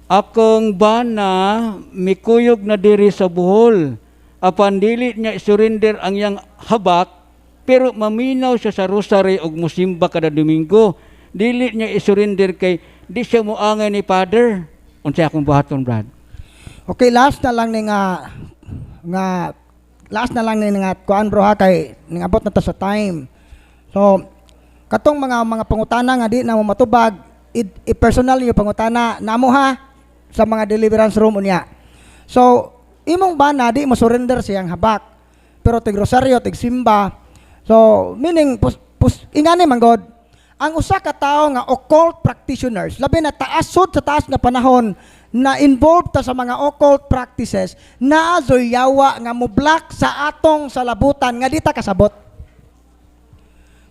akong bana mikuyog na diri sa Bohol. Apan dili niya surrender ang yang habak, pero maminaw siya sa rosary og musimba kada Domingo. Dili niya isurrender kay di siya moangay ni Father. Unsa akong buhaton, Brad? Okay, last na lang ni nga kuan bro ha, kay ning abot na ta sa time. So katong mga pangutana nga di na mo matubag, i-personal niyo pangutana namo ha sa mga deliverance room unya. So imong bana di mo surrender siyang habak, pero tig rosaryo, tig simba. So meaning ingani man God, ang usa ka tawo nga occult practitioners, labi na taasod sa taas nga panahon na involved ta sa mga occult practices, na azoy yawa nga mo-block sa atong salabutan nga di ta kasabot.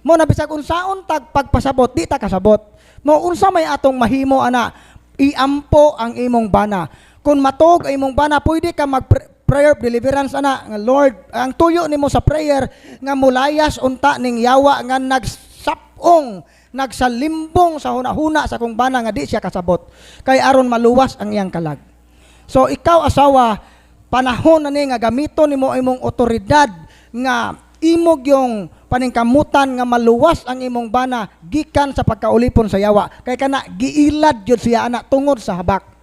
Mo na bisag unsaon tag pagpasabot, di ta kasabot. Mo unsa may atong mahimo ana, iampo ang imong bana. Kung matog ang imong bana, pwede ka mag-prayer deliverance ana nga Lord, ang tuyo nimo sa prayer nga mulayas unta ning yawa nga nagsapong, nagsalimbong sa hunahuna sa kong bana nga di siya kasabot, kay aron maluwas ang iyang kalag. So ikaw asawa, panahon na ni nga gamiton nimo imong otoridad nga imog yung paningkamutan nga maluwas ang imong bana gikan sa pagkaulipon sa yawa, kay kana giilad jud siya ana tungod sa habak.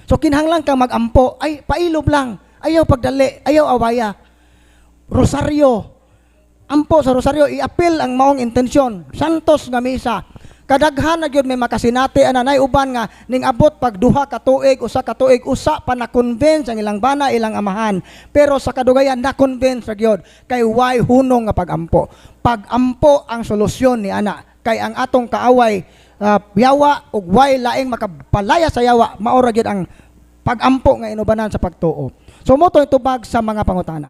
So kinahanglan kang magampo, ay pailob lang, ayaw pagdali, ayaw awaya. Rosaryo, ampo sa rosaryo, i-appeal ang maong intensyon. Santos nga misa. Kadaghan na gyud may makasinati ana nay uban nga ning abot pag duha ka tuig, usa ka tuig, usa pa na convince ang ilang bana, ilang amahan. Pero sa kadugayan na convince ra gyud kay way hunong nga pagampo. Pagampo ang solusyon ni ana, kay ang atong kaaway yawa ug way laing makapalaya sa yawa, mao ra gyud ang pagampo nga inubanan sa pagtuo. So mo to itubag sa mga pangutana.